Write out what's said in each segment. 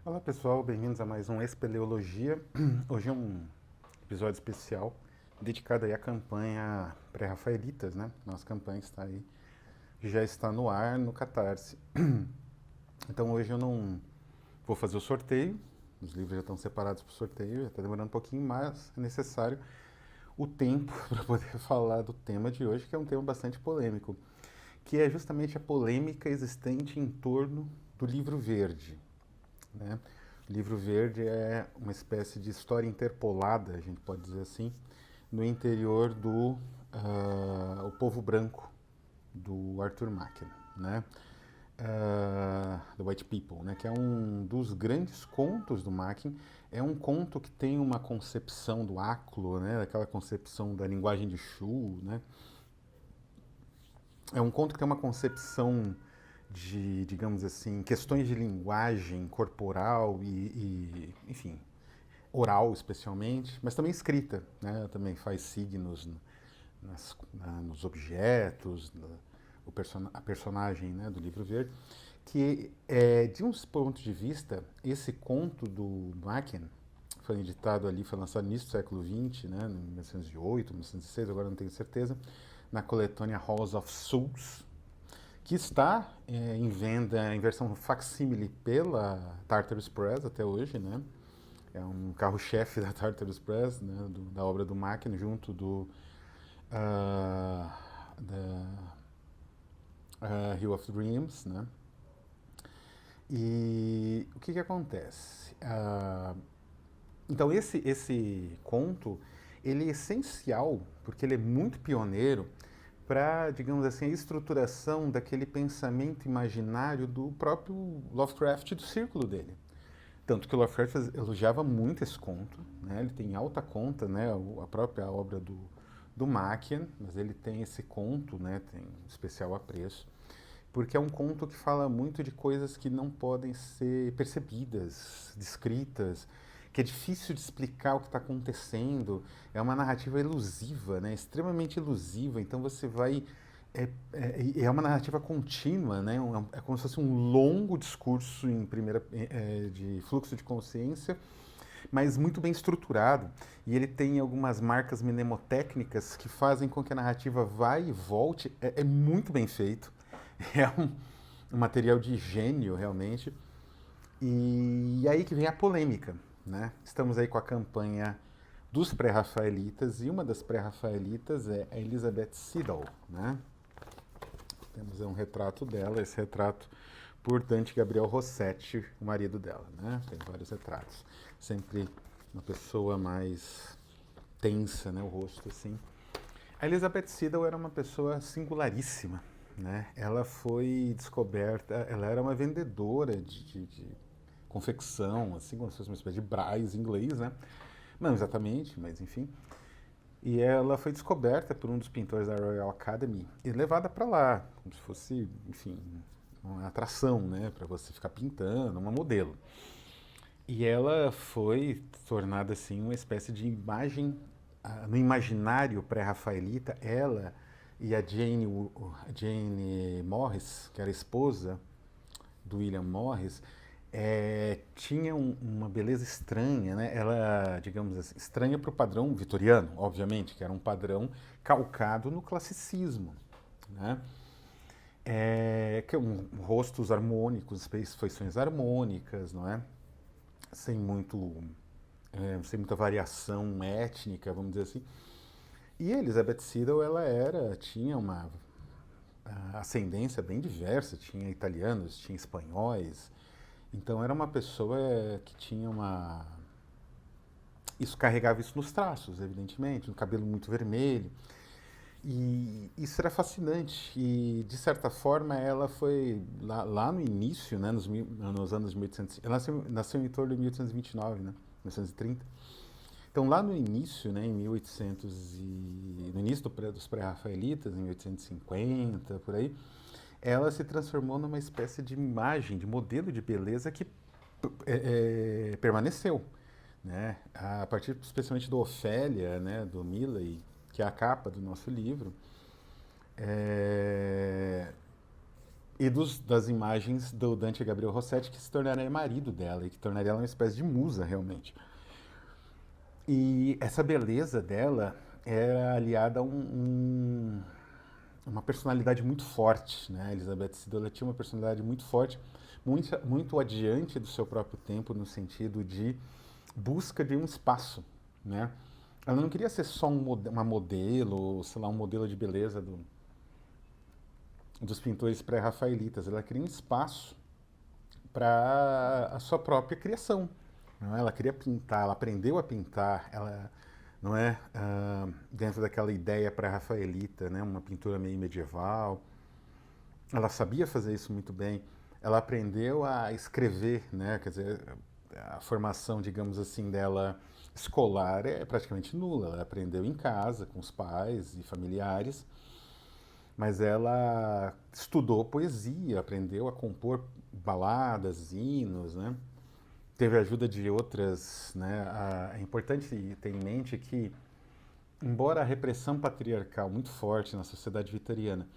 Olá pessoal, bem-vindos a mais um Espeleologia. Hoje é um episódio especial dedicado aí à campanha pré-rafaelitas, né? Nossa campanha está aí, já está no ar no Catarse. Então hoje eu não vou fazer o sorteio, os livros já estão separados para o sorteio, já está demorando um pouquinho, mas é necessário o tempo para poder falar do tema de hoje, que é um tema bastante polêmico, que é justamente a polêmica existente em torno do livro verde, né? O livro verde é uma espécie de história interpolada, a gente pode dizer assim, no interior do O Povo Branco, do Arthur Machen, né? The White People, né? Que é um dos grandes contos do Machen. É um conto que tem uma concepção do áculo, né? Aquela concepção da linguagem de Shu, né? É um conto que tem uma concepção de, digamos assim, questões de linguagem corporal enfim, oral especialmente, mas também escrita, né? Também faz signos nos objetos, a personagem, né, do livro verde, que de uns pontos de vista, esse conto do Machen foi editado ali, foi lançado no início do século XX, né, em 1908, 1906, agora não tenho certeza, na coletânea Halls of Souls, que está em venda em versão facsímile pela Tartarus Press até hoje, né? É um carro-chefe da Tartarus Press, né? Da obra do Machen, junto do da Hill of Dreams, né? E o que que acontece? Então esse conto ele é essencial porque ele é muito pioneiro para, digamos assim, a estruturação daquele pensamento imaginário do próprio Lovecraft e do círculo dele. Tanto que o Lovecraft elogiava muito esse conto, né? Ele tem alta conta, né? A própria obra do Machen, mas ele tem esse conto, né? Tem especial apreço, porque é um conto que fala muito de coisas que não podem ser percebidas, descritas, que é difícil de explicar o que está acontecendo. É uma narrativa elusiva, né? Extremamente elusiva. Então você vai é uma narrativa contínua, né? É como se fosse um longo discurso em de fluxo de consciência, mas muito bem estruturado. E ele tem algumas marcas mnemotécnicas que fazem com que a narrativa vá e volte. É muito bem feito. É um material de gênio, realmente. E aí que vem a polêmica, né? Estamos aí com a campanha dos pré-rafaelitas e uma das pré-rafaelitas é a Elizabeth Siddal, né? Temos um retrato dela, esse retrato por Dante Gabriel Rossetti, o marido dela, né? Tem vários retratos. Sempre uma pessoa mais tensa, né? O rosto assim. A Elizabeth Siddal era uma pessoa singularíssima, né? Ela foi descoberta, ela era uma vendedora de confecção, assim, como se fosse uma espécie de Braille inglês, né? Não exatamente, mas enfim. E ela foi descoberta por um dos pintores da Royal Academy e levada para lá, como se fosse, enfim, uma atração, né, para você ficar pintando, uma modelo. E ela foi tornada assim uma espécie de imagem no imaginário pré-rafaelita. Ela e a Jane Morris, que era esposa do William Morris, tinham uma beleza estranha, né? Ela, digamos assim, estranha para o padrão vitoriano, obviamente, que era um padrão calcado no classicismo, né? Que é rostos harmônicos, feições harmônicas, não é? Sem sem muita variação étnica, vamos dizer assim. E a Elizabeth Siddal, tinha uma ascendência bem diversa, tinha italianos, tinha espanhóis, então era uma pessoa que tinha uma... Isso carregava isso nos traços, evidentemente, um cabelo muito vermelho. E isso era fascinante. E, de certa forma, ela foi lá no início, né, nos anos de 1800. Ela nasceu em torno de 1829, né, 1930. Então, lá no início, né, em 1800 no início dos pré-rafaelitas, em 1850, por aí, ela se transformou numa espécie de imagem, de modelo de beleza que permaneceu, né? A partir especialmente do Ofélia, né, do Millay, que é a capa do nosso livro, é, e das imagens do Dante Gabriel Rossetti, que se tornaria marido dela e que tornaria ela uma espécie de musa, realmente. E essa beleza dela era aliada a uma personalidade muito forte, né? A Elizabeth Siddle tinha uma personalidade muito forte, muito adiante do seu próprio tempo, no sentido de busca de um espaço, né? Ela não queria ser só uma modelo, sei lá, um modelo de beleza dos pintores pré-rafaelitas. Ela queria um espaço para a sua própria criação. Não é? Ela queria pintar, ela aprendeu a pintar, ela não é dentro daquela ideia pré-rafaelita, né? Uma pintura meio medieval. Ela sabia fazer isso muito bem. Ela aprendeu a escrever, né? Quer dizer, a formação, digamos assim, dela escolar é praticamente nula. Ela aprendeu em casa, com os pais e familiares, mas ela estudou poesia, aprendeu a compor baladas, hinos, né? Teve a ajuda de outras, né? É importante ter em mente que, embora a repressão patriarcal muito forte na sociedade vitoriana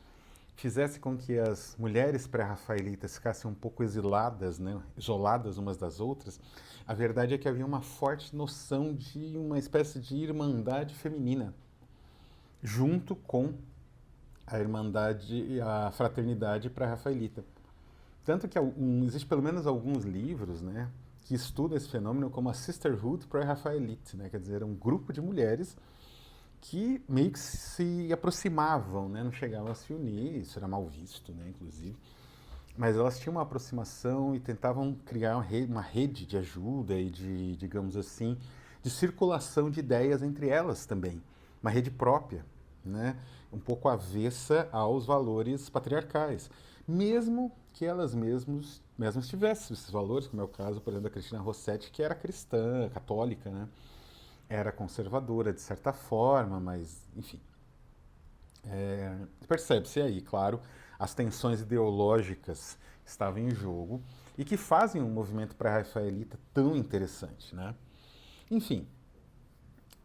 fizesse com que as mulheres pré-rafaelitas ficassem um pouco exiladas, né, isoladas umas das outras, a verdade é que havia uma forte noção de uma espécie de irmandade feminina, junto com a irmandade e a fraternidade pré-rafaelita. Tanto que existe pelo menos alguns livros, né, que estudam esse fenômeno como a Sisterhood pré-rafaelite, né, quer dizer, um grupo de mulheres que meio que se aproximavam, né? Não chegavam a se unir, isso era mal visto, né? Inclusive. Mas elas tinham uma aproximação e tentavam criar uma rede de ajuda e de, digamos assim, de circulação de ideias entre elas também. Uma rede própria, né? Um pouco avessa aos valores patriarcais. Mesmo que elas mesmas tivessem esses valores, como é o caso, por exemplo, da Cristina Rossetti, que era cristã, católica, né? Era conservadora de certa forma, mas, enfim. Percebe-se aí, claro, as tensões ideológicas estavam em jogo e que fazem um movimento pré-rafaelita tão interessante, né? Enfim,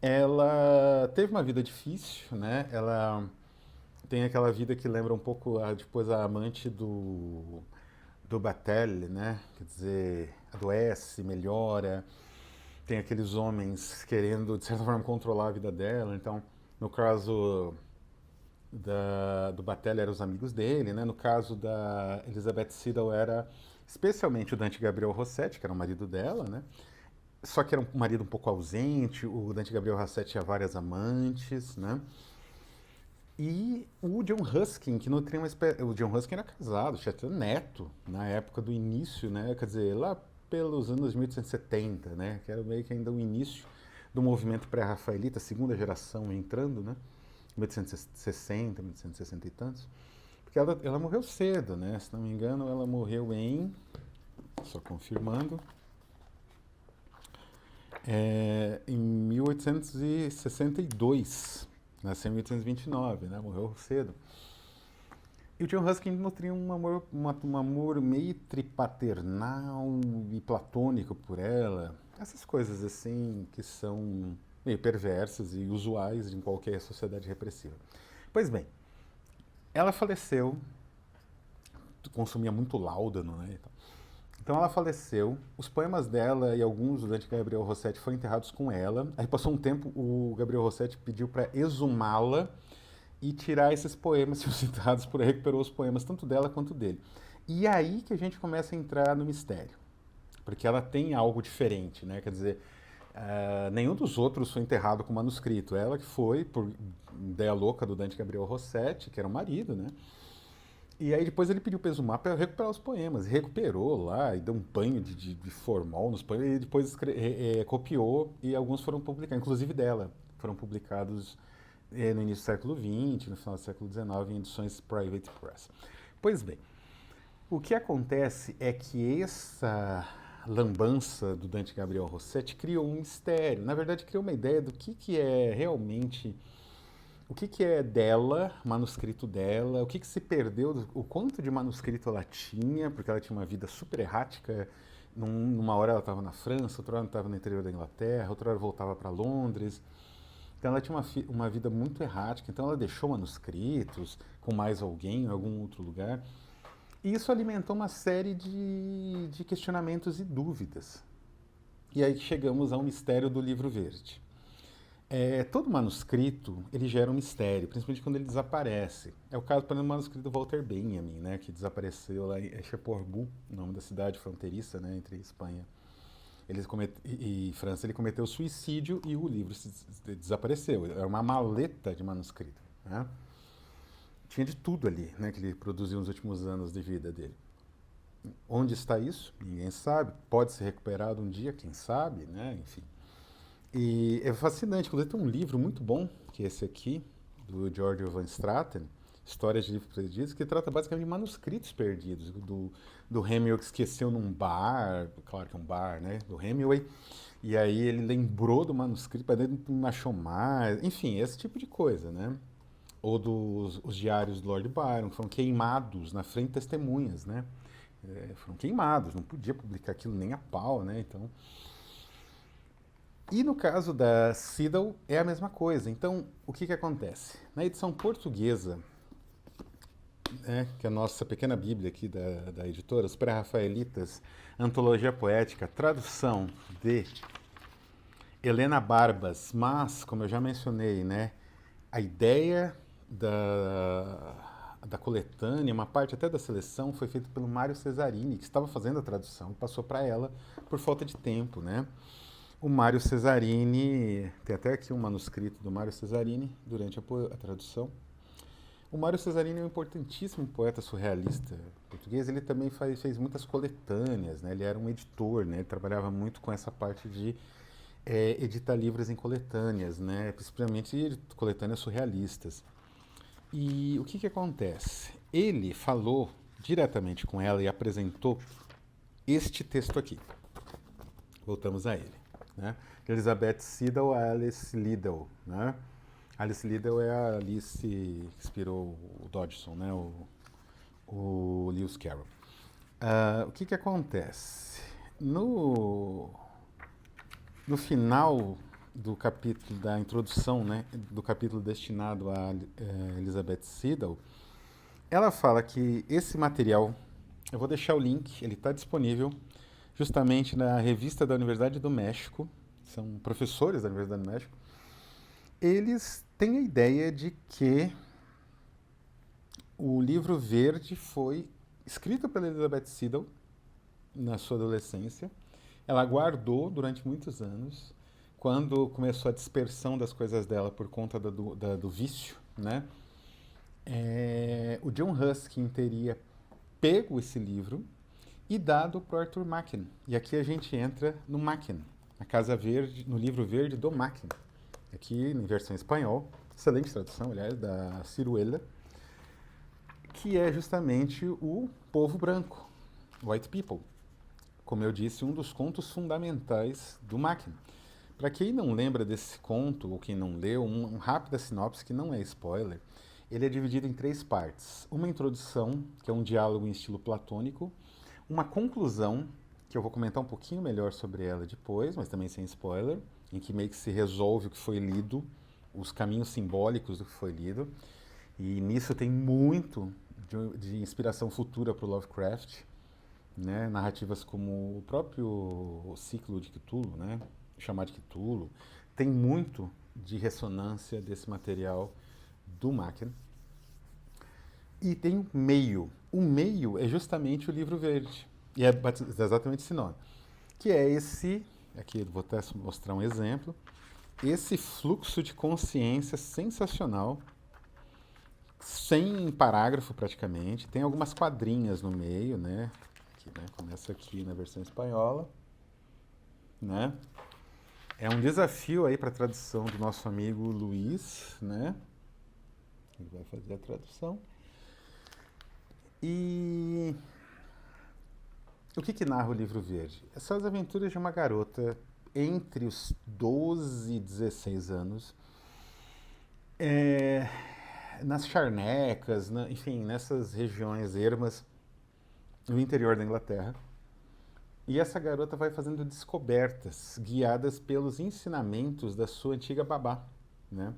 ela teve uma vida difícil, né? Ela tem aquela vida que lembra um pouco depois a amante do Bataille, né? Quer dizer, adoece, melhora, tem aqueles homens querendo, de certa forma, controlar a vida dela. Então, no caso do Batelli, eram os amigos dele, né? No caso da Elizabeth Siddal, era especialmente o Dante Gabriel Rossetti, que era o marido dela, né? Só que era um marido um pouco ausente, o Dante Gabriel Rossetti tinha várias amantes, né? E o John Ruskin, que nutria uma espécie... O John Ruskin era casado, tinha até neto na época do início, né? Quer dizer, lá pelos anos 1870, né? Que era meio que ainda o início do movimento pré-rafaelita, segunda geração entrando, né? 1860, 1860 e tantos. Porque ela morreu cedo, né? Se não me engano, ela morreu só confirmando, em 1862. Nasceu em 1829, né? Morreu cedo. E o John Ruskin nutria um amor meio tripaternal e platônico por ela. Essas coisas assim que são meio perversas e usuais em qualquer sociedade repressiva. Pois bem, ela faleceu, consumia muito láudano, né? Então ela faleceu, os poemas dela e alguns do Dante Gabriel Rossetti foram enterrados com ela. Aí passou um tempo, o Gabriel Rossetti pediu para exumá-la e tirar esses poemas citados por aí, recuperou os poemas tanto dela quanto dele. E aí que a gente começa a entrar no mistério, porque ela tem algo diferente, né? Quer dizer, nenhum dos outros foi enterrado com manuscrito. Ela que foi, por ideia louca do Dante Gabriel Rossetti, que era o marido, né? E aí depois ele pediu para exumar para recuperar os poemas. E recuperou lá, e deu um banho de formol nos poemas, e depois copiou, e alguns foram publicados, inclusive dela. Foram publicados no início do século XX, no final do século XIX, em edições Private Press. Pois bem, o que acontece é que essa lambança do Dante Gabriel Rossetti criou um mistério. Na verdade, criou uma ideia do que é realmente... O que é dela, manuscrito dela, o que se perdeu, o quanto de manuscrito ela tinha, porque ela tinha uma vida super errática. Numa hora ela estava na França, outra hora ela estava no interior da Inglaterra, outra hora voltava para Londres. Então ela tinha uma vida muito errática, então ela deixou manuscritos com mais alguém em algum outro lugar. E isso alimentou uma série de questionamentos e dúvidas. E aí chegamos ao mistério do livro verde. Todo manuscrito, ele gera um mistério, principalmente quando ele desaparece. É o caso, por exemplo, do manuscrito do Walter Benjamin, né, que desapareceu lá em Cherbourg, o nome da cidade fronteiriça, né, entre Espanha e França. Ele cometeu suicídio e o livro desapareceu. Era uma maleta de manuscrito, né? Tinha de tudo ali, né, que ele produziu nos últimos anos de vida dele. Onde está isso? Ninguém sabe. Pode ser recuperado um dia, quem sabe, né? Enfim. E é fascinante, inclusive tem um livro muito bom, que é esse aqui, do George Van Straten, Histórias de Livros Perdidos, que trata basicamente de manuscritos perdidos, do Hemingway que esqueceu num bar, claro que é um bar, né, do Hemingway, e aí ele lembrou do manuscrito, mas ele não achou mais, enfim, esse tipo de coisa, né? Ou os diários do Lord Byron, que foram queimados na frente de testemunhas, né? Foram queimados, não podia publicar aquilo nem a pau, né? Então... E no caso da Siddal é a mesma coisa. Então, o que acontece? Na edição portuguesa, que é a nossa pequena bíblia aqui da editora, Os Pré-Rafaelitas, Antologia Poética, tradução de Helena Barbas, mas, como eu já mencionei, né, a ideia da coletânea, uma parte até da seleção, foi feita pelo Mário Cesarini, que estava fazendo a tradução e passou para ela por falta de tempo, né? O Mário Cesarini, tem até aqui um manuscrito do Mário Cesarini durante a tradução. O Mário Cesarini é um importantíssimo poeta surrealista português. Ele também fez muitas coletâneas, né? Ele era um editor, né? Ele trabalhava muito com essa parte de editar livros em coletâneas, né? Principalmente coletâneas surrealistas. E o que acontece? Ele falou diretamente com ela e apresentou este texto aqui. Voltamos a ele. Né? Elizabeth Siddal a Alice Liddell, né? Alice Liddell é a Alice que inspirou o Dodgson, né? o Lewis Carroll. O que acontece? No final do capítulo da introdução, né, do capítulo destinado a Elizabeth Siddal, ela fala que esse material, eu vou deixar o link, ele está disponível justamente na revista da Universidade do México, são professores da Universidade do México, eles têm a ideia de que o livro verde foi escrito pela Elizabeth Siddal na sua adolescência. Ela guardou durante muitos anos. Quando começou a dispersão das coisas dela por conta do vício, né? O John Ruskin teria pego esse livro e dado para o Arthur Machen. E aqui a gente entra no Machen, na Casa Verde, no livro verde do Machen. Aqui em versão espanhol, excelente tradução, aliás, da Ciruela, que é justamente o povo branco, white people. Como eu disse, um dos contos fundamentais do Machen. Para quem não lembra desse conto, ou quem não leu, uma rápida sinopse que não é spoiler, ele é dividido em 3 partes. Uma introdução, que é um diálogo em estilo platônico, uma conclusão, que eu vou comentar um pouquinho melhor sobre ela depois, mas também sem spoiler, em que meio que se resolve o que foi lido, os caminhos simbólicos do que foi lido, e nisso tem muito de inspiração futura para o Lovecraft, né? Narrativas como o próprio ciclo de Cthulhu, né? Chamado de Cthulhu, tem muito de ressonância desse material do Machen. E tem o meio. O meio é justamente o livro verde. E é exatamente esse nome. Que é esse, aqui eu vou até mostrar um exemplo, esse fluxo de consciência sensacional, sem parágrafo praticamente, tem algumas quadrinhas no meio, né? Aqui, né? Começa aqui na versão espanhola, né? É um desafio aí para a tradução do nosso amigo Luiz, né? Ele vai fazer a tradução. E o que narra o livro verde? São as aventuras de uma garota entre os 12 e 16 anos, nas charnecas, enfim, nessas regiões ermas no interior da Inglaterra. E essa garota vai fazendo descobertas, guiadas pelos ensinamentos da sua antiga babá, né?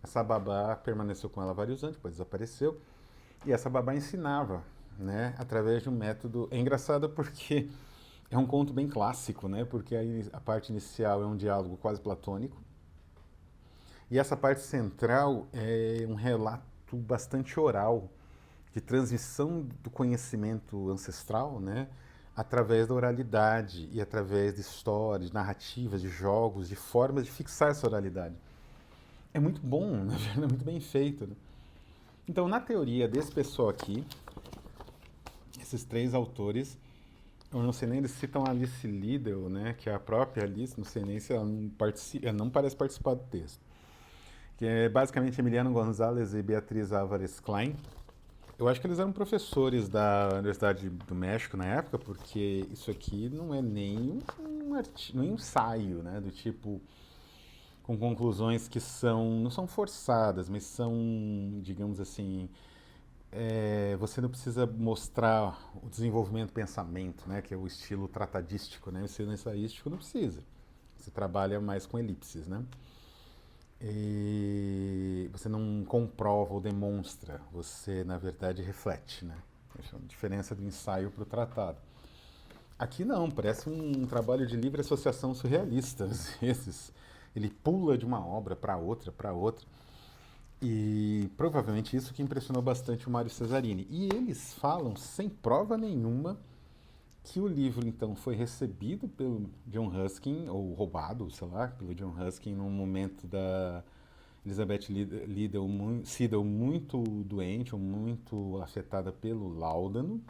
Essa babá permaneceu com ela vários anos, depois desapareceu. E essa babá ensinava né, através de um método. É engraçado porque é um conto bem clássico, né, porque a parte inicial é um diálogo quase platônico e essa parte central é um relato bastante oral de transmissão do conhecimento ancestral, né, através da oralidade e através de histórias, de narrativas, de jogos, de formas de fixar essa oralidade. É muito bom, na verdade, é muito bem feito. Né? Então, na teoria desse pessoal aqui, esses três autores, eu não sei nem, eles citam a Alice Liddell, né, que é a própria Alice, não sei nem se ela não, ela não parece participar do texto, que é basicamente Emiliano Gonzalez e Beatriz Álvares Klein. Eu acho que eles eram professores da Universidade do México na época, porque isso aqui não é nem nem um ensaio, né, do tipo com conclusões que não são forçadas, mas são, digamos assim, você não precisa mostrar o desenvolvimento do pensamento, né, que é o estilo tratadístico, né, o estilo ensaístico não precisa. Você trabalha mais com elipses, né? E você não comprova ou demonstra, você, na verdade, reflete, né? Essa é a diferença do ensaio para o tratado. Aqui não, parece um trabalho de livre associação surrealista, às vezes. Ele pula de uma obra para outra, para outra. E provavelmente isso que impressionou bastante o Mário Cesarini. E eles falam, sem prova nenhuma, que o livro, então, foi recebido pelo John Ruskin, ou roubado, sei lá, pelo John Ruskin, num momento da Elizabeth Liddell muito doente, ou muito afetada pelo láudano,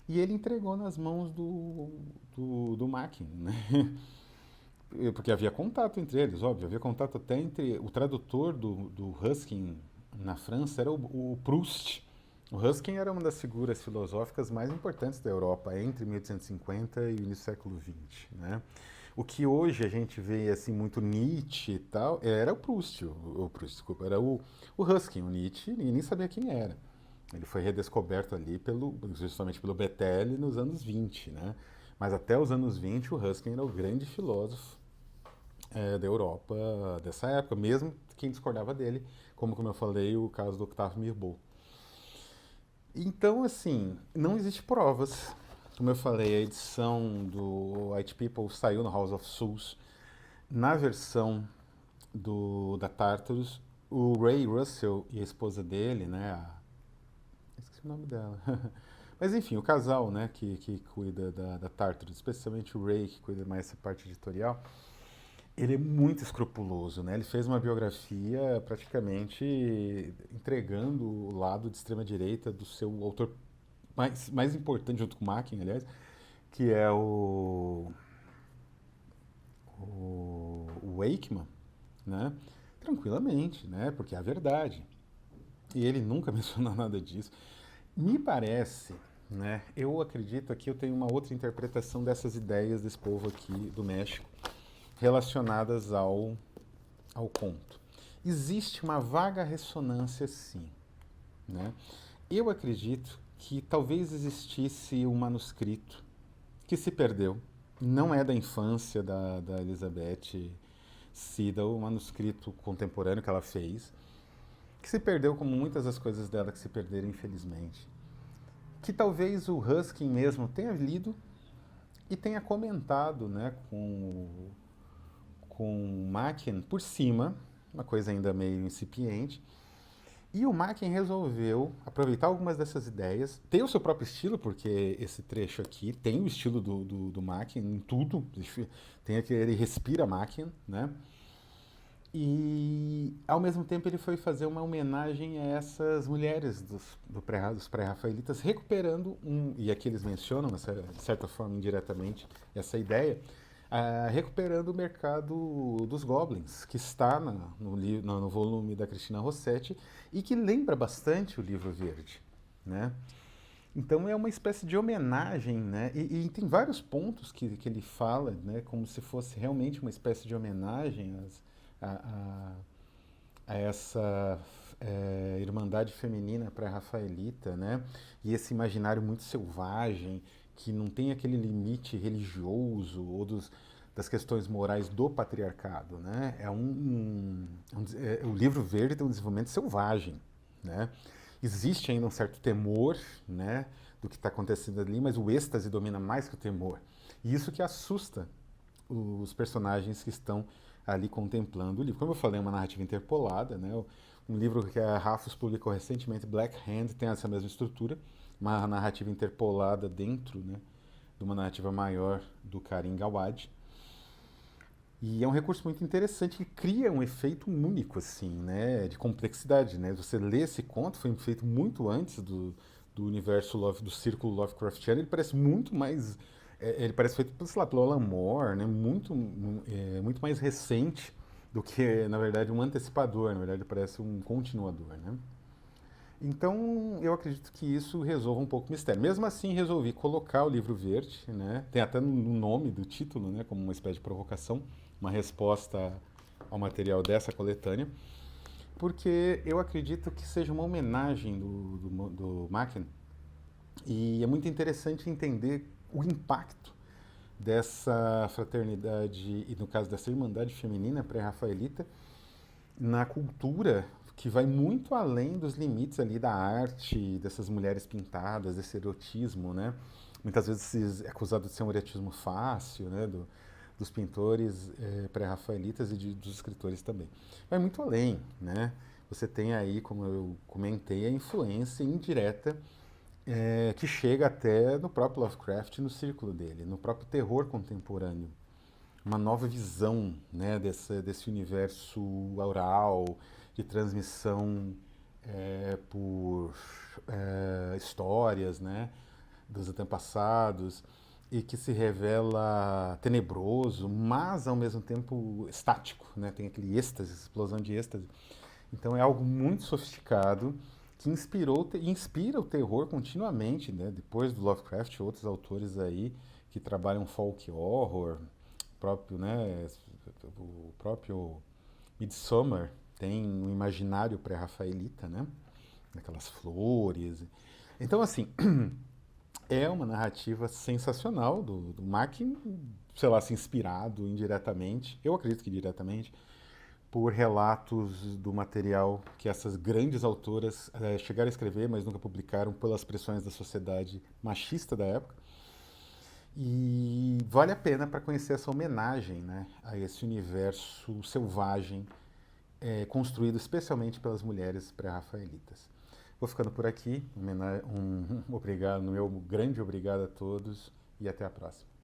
e ele entregou nas mãos do Mackin, né? Porque havia contato entre eles, óbvio, havia contato até entre o tradutor do Ruskin na França, era o Proust. O Ruskin era uma das figuras filosóficas mais importantes da Europa entre 1850 e o início do século XX, né? O que hoje a gente vê assim muito Nietzsche e tal, era o Proust, desculpa, era o Ruskin, o Nietzsche, ninguém nem sabia quem era. Ele foi redescoberto ali justamente pelo Betaille nos anos 20, né? Mas até os anos 20 o Ruskin era o grande filósofo da Europa dessa época, mesmo quem discordava dele, como eu falei, o caso do Octave Mirbeau. Então, assim, não existe provas. Como eu falei, a edição do White People saiu no House of Souls. Na versão da Tartarus, o Ray Russell e a esposa dele, né, esqueci o nome dela. Mas enfim, o casal, né, que cuida da Tartarus, especialmente o Ray, que cuida mais dessa parte editorial, ele é muito escrupuloso, né? Ele fez uma biografia praticamente entregando o lado de extrema-direita do seu autor mais importante, junto com o Mackin, aliás, que é o Wakeman, né? Tranquilamente, né? Porque é a verdade. E ele nunca mencionou nada disso. Me parece, né? Eu acredito aqui, eu tenho uma outra interpretação dessas ideias desse povo aqui do México relacionadas ao conto. Existe uma vaga ressonância, sim, né? Eu acredito que talvez existisse um manuscrito que se perdeu. Não é da infância da Elizabeth Siddal, um manuscrito contemporâneo que ela fez, que se perdeu como muitas das coisas dela que se perderam, infelizmente. Que talvez o Ruskin mesmo tenha lido e tenha comentado, né, com o Mackin por cima, uma coisa ainda meio incipiente, e o Mackin resolveu aproveitar algumas dessas ideias, ter o seu próprio estilo, porque esse trecho aqui tem o estilo do Mackin em tudo, ele respira Mackin, né? E, ao mesmo tempo, ele foi fazer uma homenagem a essas mulheres dos pré-rafaelitas, recuperando e aqui eles mencionam, de certa forma, indiretamente, essa ideia, recuperando o mercado dos goblins, que está no volume da Cristina Rossetti e que lembra bastante o Livro Verde, né? Então é uma espécie de homenagem, né? E tem vários pontos que ele fala, né? Como se fosse realmente uma espécie de homenagem a, a essa irmandade feminina pré-rafaelita, né? E esse imaginário muito selvagem, que não tem aquele limite religioso ou das questões morais do patriarcado, né? O Livro Verde tem um desenvolvimento selvagem, né? existe ainda um certo temor, né, do que está acontecendo ali, mas o êxtase domina mais que o temor. E isso que assusta os personagens que estão ali contemplando o livro. Como eu falei, é uma narrativa interpolada, né? Um livro que a Rafus publicou recentemente, Black Hand, tem essa mesma estrutura, uma narrativa interpolada dentro, né, de uma narrativa maior do Karim Gawad. E é um recurso muito interessante que cria um efeito único, assim, né, de complexidade, né? Você lê esse conto, foi feito muito antes do universo do círculo Lovecraftiano, ele parece muito mais, ele parece feito, sei lá, pelo Alan Moore, né? Muito mais recente do que, na verdade, um antecipador, na verdade, parece um continuador, né? Então, eu acredito que isso resolva um pouco o mistério. Mesmo assim, resolvi colocar o livro verde, né? Tem até no nome do título, né? Como uma espécie de provocação, uma resposta ao material dessa coletânea, porque eu acredito que seja uma homenagem do Machen e é muito interessante entender o impacto dessa fraternidade e, no caso, dessa irmandade feminina pré-rafaelita na cultura que vai muito além dos limites ali da arte, dessas mulheres pintadas, desse erotismo, né? Muitas vezes é acusado de ser um erotismo fácil, né? Dos pintores pré-rafaelitas e dos escritores também. Vai muito além, né? Você tem aí, como eu comentei, a influência indireta que chega até no próprio Lovecraft, no círculo dele, no próprio terror contemporâneo. Uma nova visão, né, desse universo aural, de transmissão por histórias, né, dos antepassados, e que se revela tenebroso, mas ao mesmo tempo estático, né, tem aquele êxtase, explosão de êxtase. Então é algo muito sofisticado que inspira o terror continuamente, né? Depois do Lovecraft, outros autores aí que trabalham folk horror, próprio, né? O próprio Midsommar tem um imaginário pré-rafaelita, né? Aquelas flores. Então, assim, é uma narrativa sensacional do Mackin, sei lá, se inspirado indiretamente, eu acredito que diretamente, por relatos do material que essas grandes autoras chegaram a escrever, mas nunca publicaram pelas pressões da sociedade machista da época. E vale a pena para conhecer essa homenagem, né, a esse universo selvagem construído especialmente pelas mulheres pré-rafaelitas. Vou ficando por aqui. Obrigado, meu grande obrigado a todos e até a próxima.